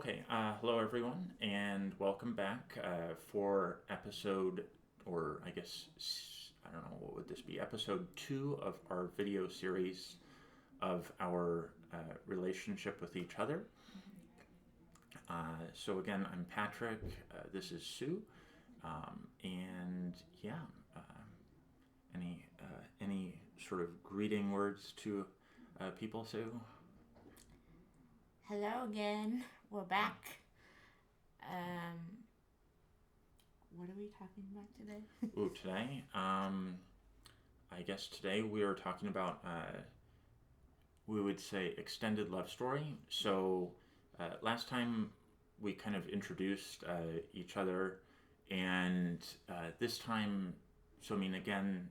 Hello everyone, and welcome back for episode, or I guess, I don't know, what would this be? Episode 2 of our video series of our relationship with each other. So again, I'm Patrick, this is Sue, and yeah, uh, any sort of greeting words to people, Sue? Hello again. We're back. What are we talking about today? Today, I guess today we are talking about, we would say, extended love story. So last time we kind of introduced each other, and this time, so I mean, again,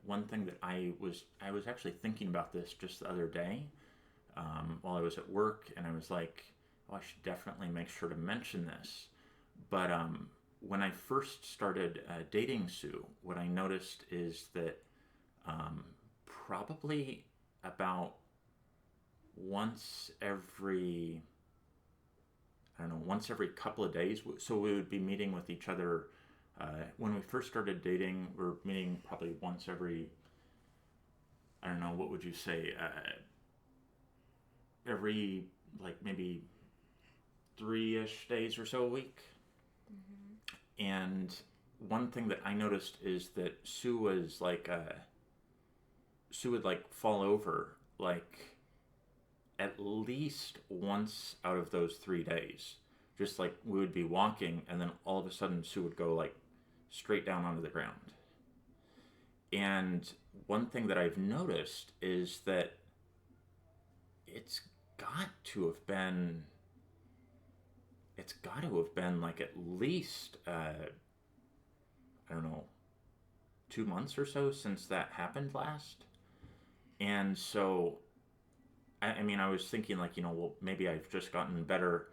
one thing that I was actually thinking about this just the other day while I was at work, and I was like, oh, I should definitely make sure to mention this. But when I first started dating Sue, what I noticed is that um, probably about once every, I don't know, once every couple of days. So we would be meeting with each other. When we first started dating, we were meeting probably once every, I don't know, what would you say, every like maybe 3-ish days or so a week. And one thing that I noticed is that Sue would like fall over like at least once out of those 3 days. Just like we would be walking, and then all of a sudden Sue would go like straight down onto the ground. And one thing that I've noticed is that it's got to have been like at least I don't know, 2 months or so since that happened last. And so I mean, I was thinking like, well, maybe I've just gotten better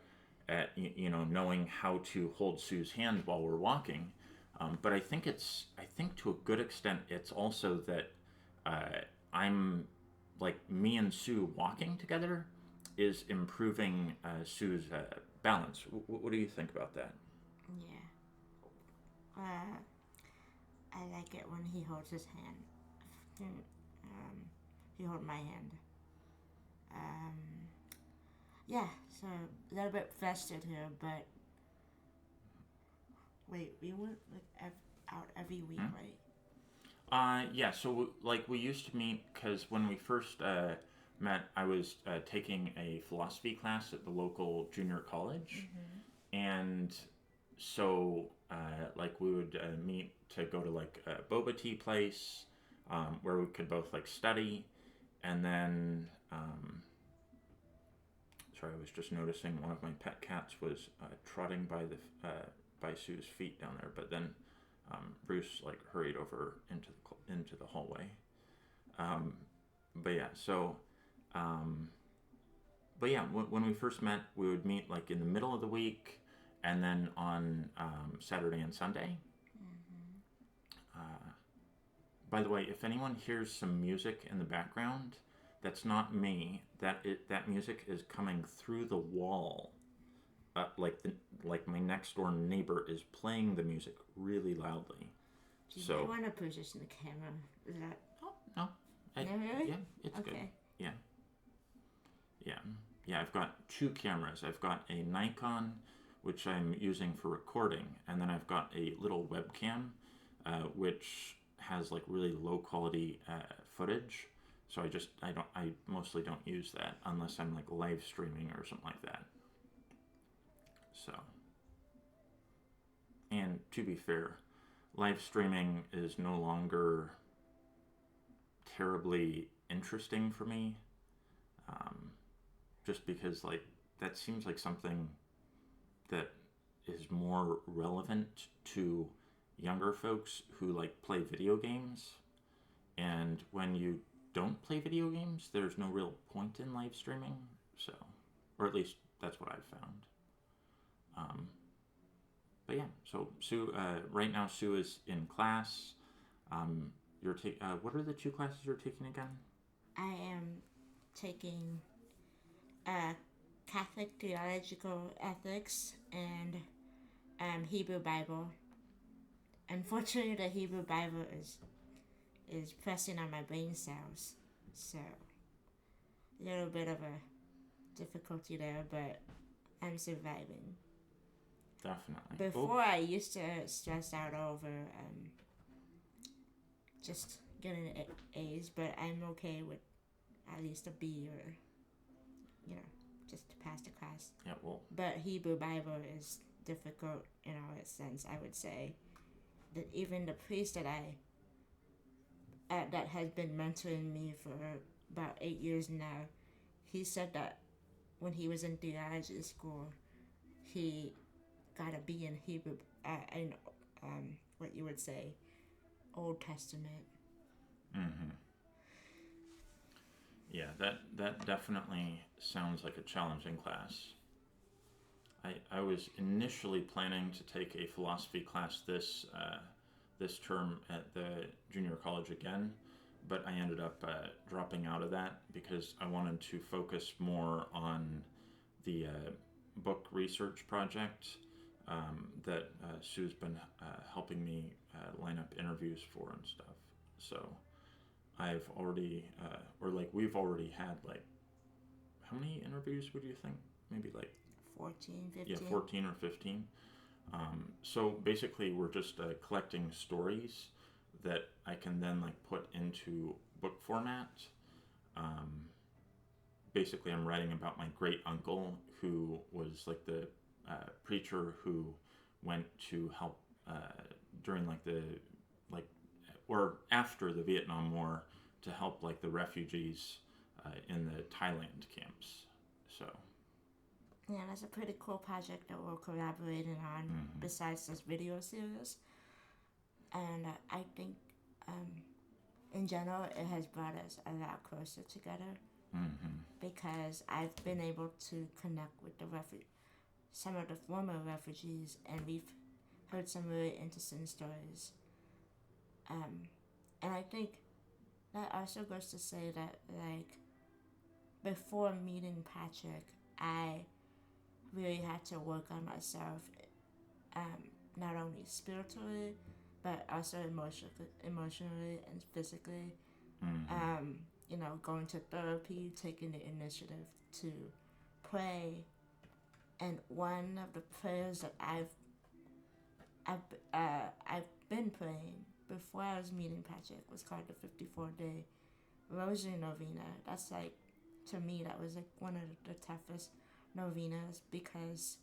at knowing how to hold Sue's hand while we're walking. But I think to a good extent it's also that I'm like, me and Sue walking together is improving Sue's balance. What do you think about that? Yeah. Uh, I like it when he holds his hand. He hold my hand. Um, yeah. So a little bit festered here, but wait, we went like out every week, Hmm? right? Yeah. So like we used to meet because when we first met, I was taking a philosophy class at the local junior college, and so like we would meet to go to like a boba tea place where we could both like study, and then sorry, I was just noticing one of my pet cats was trotting by the by Sue's feet down there, but then Bruce like hurried over into the hallway. Um, but yeah, so um, but yeah, when we first met, we would meet like in the middle of the week, and then on Saturday and Sunday. Uh, by the way, if anyone hears some music in the background, that's not me. That music is coming through the wall. Like my next door neighbor is playing the music really loudly. Do you So want to position the camera? Is that oh no, I, no really? yeah, it's good. Okay. Yeah, yeah, yeah. I've got two cameras. I've got a Nikon, which I'm using for recording, and then I've got a little webcam, which has like really low quality footage. So I mostly don't use that unless I'm like live streaming or something like that. So, and to be fair, live streaming is no longer terribly interesting for me, um, just because like that seems like something that is more relevant to younger folks who like play video games. And when you don't play video games, there's no real point in live streaming. So, or at least that's what I've found. Um, but yeah, so Sue, right now Sue is in class. What are the two classes you're taking again? I am taking uh, Catholic theological ethics and Hebrew Bible. Unfortunately, the Hebrew Bible is pressing on my brain cells, so a little bit of a difficulty there, but I'm surviving. Definitely. Before, I used to stress out over just getting A's, but I'm okay with at least a B or, just to pass the class. Yeah, well. But Hebrew Bible is difficult in all its sense, I would say. That even the priest that that has been mentoring me for about 8 years now, he said that when he was in theology school, he got a B in Hebrew, in what you would say, Old Testament. Mm-hmm. Yeah, that definitely sounds like a challenging class. I was initially planning to take a philosophy class this term at the junior college again, but I ended up dropping out of that because I wanted to focus more on the book research project that Sue's been helping me line up interviews for and stuff. So I've already, we've already had how many interviews would you think? Maybe 14, 15. Yeah, 14 or 15. So basically, we're just collecting stories that I can then put into book format. Basically, I'm writing about my great uncle who was the preacher who went to help during or after the Vietnam War to help the refugees in the Thailand camps. So. Yeah, that's a pretty cool project that we're collaborating on besides this video series. And I think in general it has brought us a lot closer together because I've been able to connect with some of the former refugees, and we've heard some really interesting stories. And I think that also goes to say that before meeting Patrick, I really had to work on myself, not only spiritually, but also emotionally and physically. Going to therapy, taking the initiative to pray, and one of the prayers that I've been praying before I was meeting Patrick was called the 54-day Rosary Novena. That's to me, that was one of the toughest novenas because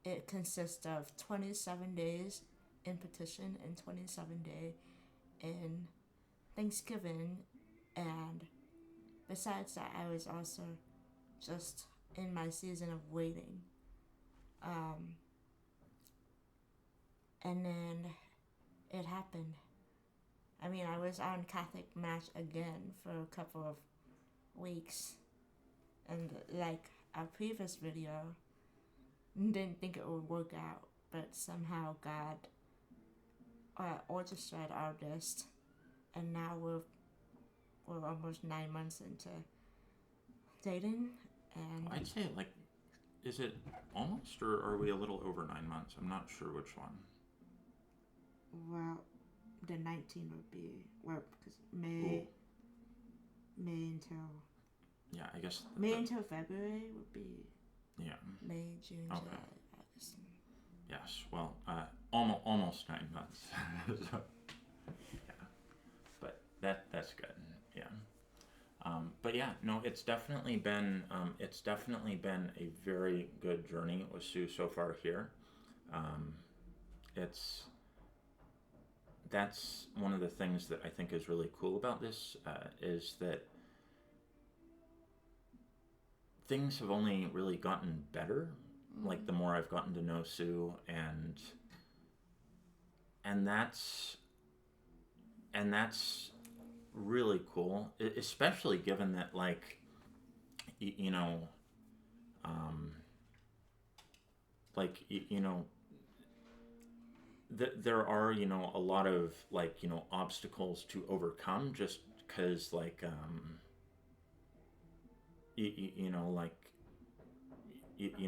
it consists of 27 days in petition and 27 days in Thanksgiving, and besides that, I was also just in my season of waiting. And then it happened. I mean, I was on Catholic Match again for a couple of weeks, and our previous video, didn't think it would work out, but somehow God orchestrated all this, and now we're almost 9 months into dating, and I'd say is it almost, or are we a little over 9 months? I'm not sure which one. Well, the 19 would be because May until I guess May until February would be May, June, okay. July, August. Yes, well, almost 9 months. So, yeah, but that's good. Yeah, but yeah, no, it's definitely been a very good journey with Sue so far here. That's one of the things that I think is really cool about this is that things have only really gotten better. The more I've gotten to know Sue, and that's really cool, especially given that there are a lot of obstacles to overcome just because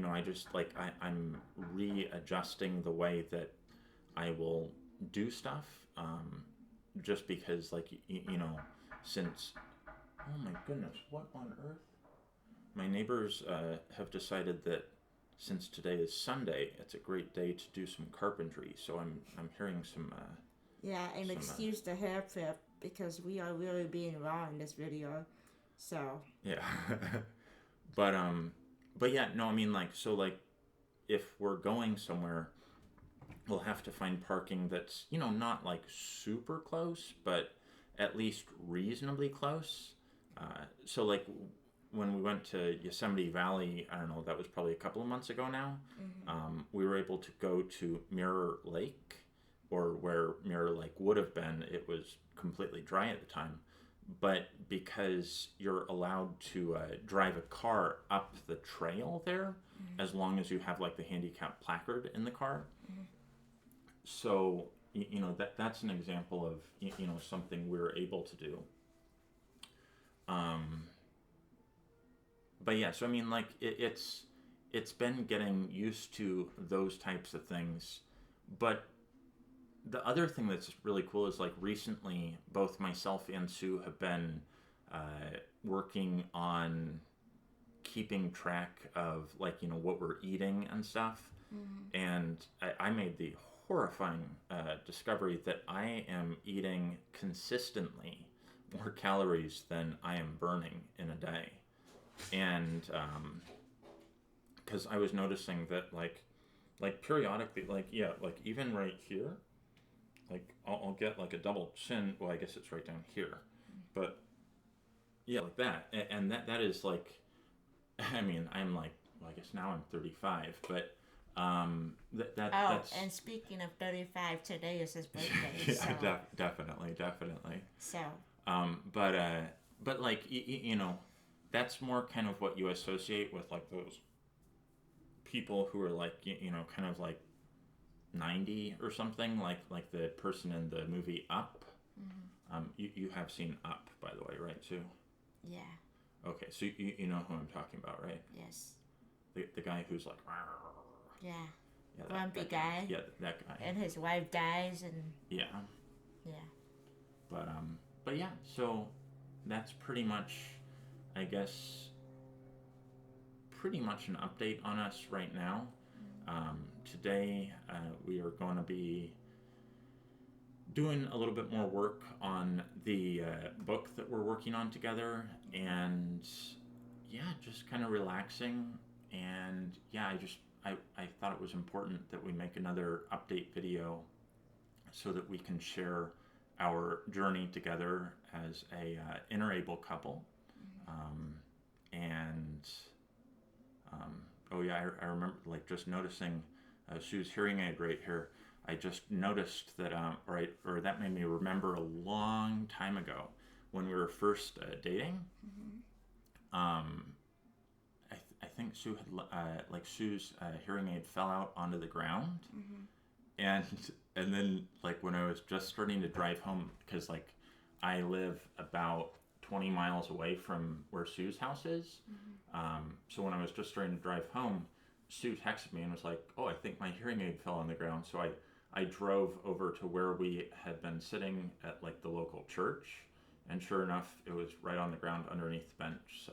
I just like I'm readjusting the way that I will do stuff, just because like since oh my goodness, what on earth? My neighbors have decided that since today is Sunday, it's a great day to do some carpentry. So I'm hearing some Yeah, and some excuse the hair flip because we are really being raw in this video. So yeah. But yeah, no, I mean like so like if we're going somewhere, we'll have to find parking that's not like super close, but at least reasonably close. So like when we went to Yosemite Valley, I don't know, that was probably a couple of months ago now. We were able to go to Mirror Lake, or where Mirror Lake would have been. It was completely dry at the time, but because you're allowed to drive a car up the trail there, as long as you have like the handicap placard in the car. So that's an example of something we're able to do. But yeah, so I mean like it's been getting used to those types of things. But the other thing that's really cool is like recently both myself and Sue have been working on keeping track of like what we're eating and stuff. And I made the horrifying discovery that I am eating consistently more calories than I am burning in a day. And because I was noticing that like periodically, like yeah, like even right here, like I'll get like a double chin. Well, I guess it's right down here, but yeah, like that. And that is like, I mean, I'm like, well, I guess now I'm 35, but that's and speaking of 35, today is his birthday. yeah, So definitely. so But like that's more kind of what you associate with like those people who are like kind of like 90 or something, like the person in the movie Up. You have seen Up, by the way, right, Sue? yeah, Okay, so you know who I'm talking about, right? yes, The guy who's like yeah, yeah, grumpy guy. yeah, that guy. And his wife dies, and Yeah. yeah, But yeah, so that's pretty much, I guess, pretty much an update on us right now. Today we are going to be doing a little bit more work on the book that we're working on together, and yeah, just kind of relaxing. And yeah, I thought it was important that we make another update video so that we can share our journey together as a Interabled couple. And oh yeah, I remember like just noticing Sue's hearing aid right here. I just noticed that, or that made me remember a long time ago when we were first dating. I think Sue had like Sue's hearing aid fell out onto the ground, and then like when I was just starting to drive home, because like I live about 20 miles away from where Sue's house is. So when I was just starting to drive home, Sue texted me and was like, "Oh, I think my hearing aid fell on the ground." So I drove over to where we had been sitting at like the local church, and sure enough, it was right on the ground underneath the bench. So,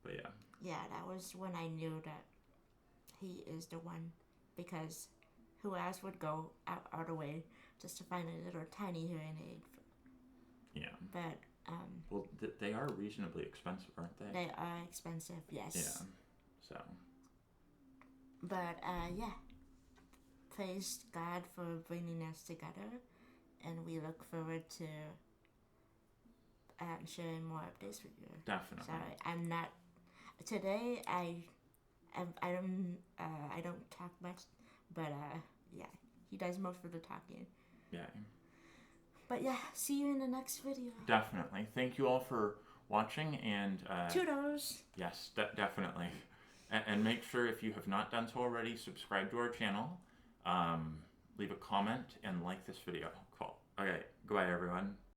but yeah. yeah, that was when I knew that he is the one, because who else would go out all the way just to find a little tiny hearing aid? Yeah. But well, they are reasonably expensive, aren't they? They are expensive, yes. Yeah. So. But yeah, praise God for bringing us together, and we look forward to sharing more updates with you. Definitely. Sorry, I'm not. Today I don't talk much, but yeah, he does most of the talking. Yeah. But yeah, see you in the next video. Definitely. Thank you all for watching, and Toodles. yes, definitely. And make sure, if you have not done so already, subscribe to our channel, leave a comment, and like this video. Cool. Okay, goodbye everyone.